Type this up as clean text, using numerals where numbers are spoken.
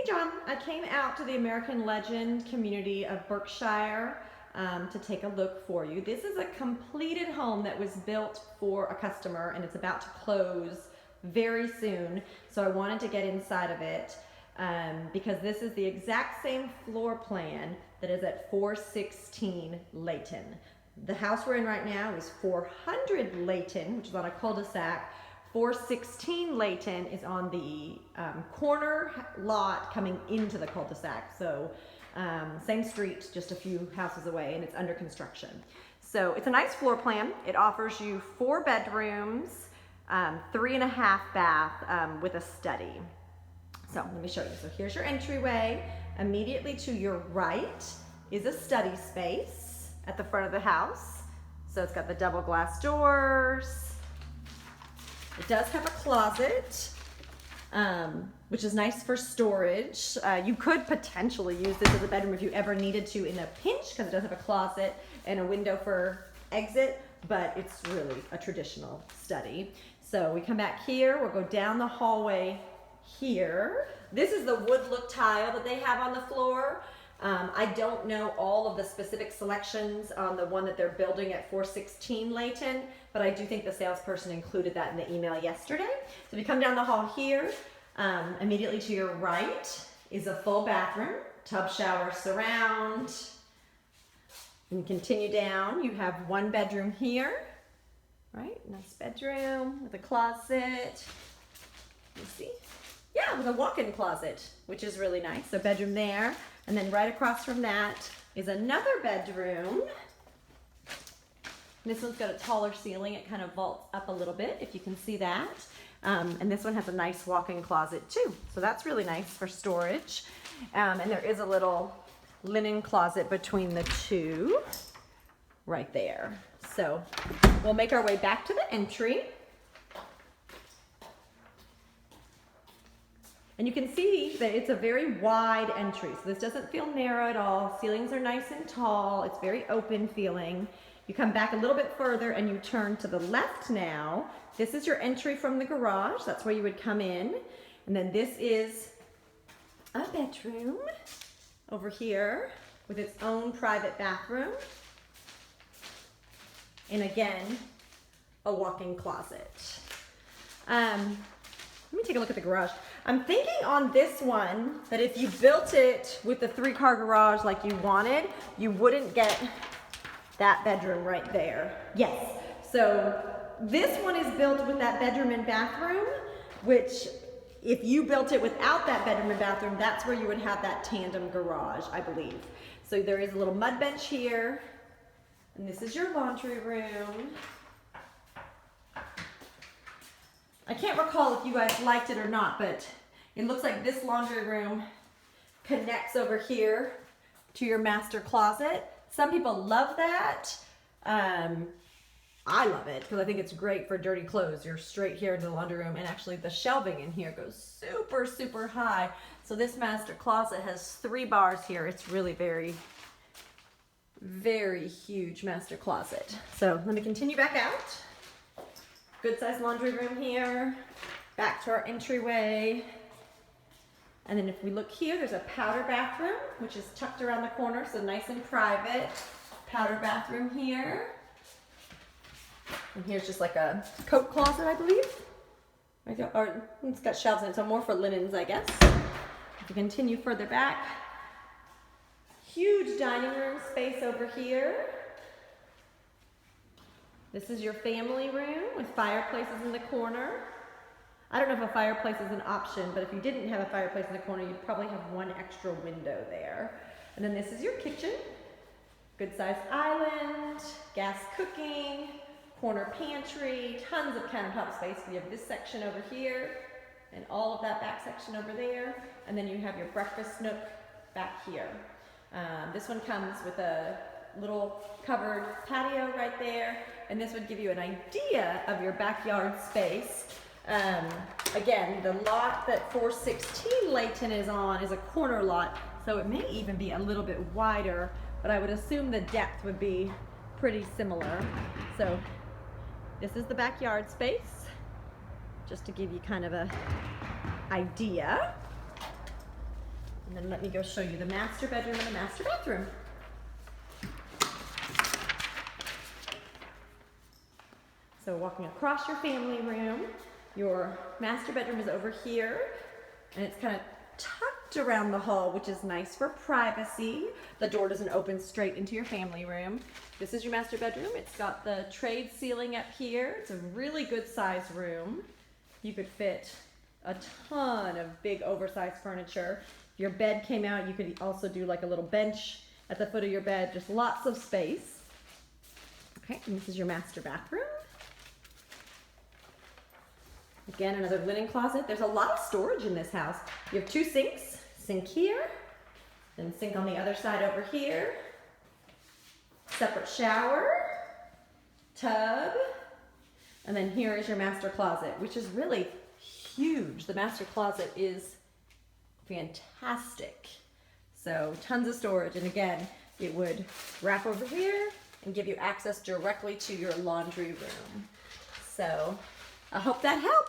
Hey John, I came out to the American Legend community of Berkshire to take a look for you. This is a completed home that was built for a customer and it's about to close very soon. So I wanted to get inside of it because this is the exact same floor plan that is at 416 Leighton. The house we're in right now is 400 Leighton, which is on a cul-de-sac. 416 Leighton is on the corner lot coming into the cul-de-sac. So same street, just a few houses away, and it's under construction. So it's a nice floor plan. It offers you 4 bedrooms, 3.5 bath with a study. So let me show you. So here's your entryway. Immediately to your right is a study space at the front of the house. So it's got the double glass doors. It does have a closet, which is nice for storage. You could potentially use this as a bedroom if you ever needed to in a pinch, because it does have a closet and a window for exit, but it's really a traditional study. So we come back here, we'll go down the hallway here. This is the wood look tile that they have on the floor. I don't know all of the specific selections on the one that they're building at 416 Leighton, but I do think the salesperson included that in the email yesterday. So if you come down the hall here, immediately to your right is a full bathroom, tub, shower, surround. And you continue down, you have 1 bedroom here, right? Nice bedroom with a closet. You see? Yeah, with a walk-in closet, which is really nice. So bedroom there. And then right across from that is another bedroom. This one's got a taller ceiling. It kind of vaults up a little bit, if you can see that. And this one has a nice walk-in closet too. So that's really nice for storage. And there is a little linen closet between the two right there. So we'll make our way back to the entry. And you can see that it's a very wide entry. So this doesn't feel narrow at all. Ceilings are nice and tall. It's very open feeling. You come back a little bit further and you turn to the left now. This is your entry from the garage. That's where you would come in. And then this is a bedroom over here with its own private bathroom. And again, a walk-in closet. Let me take a look at the garage. I'm thinking on this one that if you built it with the 3-car garage like you wanted, you wouldn't get that bedroom right there. Yes, so this one is built with that bedroom and bathroom, which if you built it without that bedroom and bathroom, that's where you would have that tandem garage, I believe. So there is a little mud bench here, and this is your laundry room. I can't recall if you guys liked it or not, but it looks like this laundry room connects over here to your master closet. Some people love that. I love it because I think it's great for dirty clothes. You're straight here into the laundry room, and actually the shelving in here goes super, super high. So this master closet has 3 bars here. It's really very, very huge master closet. So let me continue back out. Good sized laundry room here, back to our entryway. And then if we look here, there's a powder bathroom, which is tucked around the corner, so nice and private. Powder bathroom here. And here's just like a coat closet, I believe. Or it's got shelves in it, so more for linens, I guess. If we continue further back, huge dining room space over here. This is your family room with fireplaces in the corner. I don't know if a fireplace is an option, but if you didn't have a fireplace in the corner, you'd probably have 1 extra window there. And then this is your kitchen. Good sized island, gas cooking, corner pantry, tons of countertop space. We have this section over here and all of that back section over there. And then you have your breakfast nook back here. This one comes with a little covered patio right there, and this would give you an idea of your backyard space. Again, the lot that 416 Leighton is on is a corner lot, so it may even be a little bit wider, but I would assume the depth would be pretty similar. So this is the backyard space, just to give you kind of a idea. And then let me go show you the master bedroom and the master bathroom. So walking across your family room, your master bedroom is over here, and it's kind of tucked around the hall, which is nice for privacy. The door doesn't open straight into your family room. This is your master bedroom. It's got the trade ceiling up here. It's a really good size room. You could fit a ton of big oversized furniture. If your bed came out, you could also do like a little bench at the foot of your bed, just lots of space. Okay, and this is your master bathroom. Again, another linen closet. There's a lot of storage in this house. You have 2 sinks, sink here, then sink on the other side over here, separate shower, tub, and then here is your master closet, which is really huge. The master closet is fantastic. So tons of storage, and again, it would wrap over here and give you access directly to your laundry room. So I hope that helps.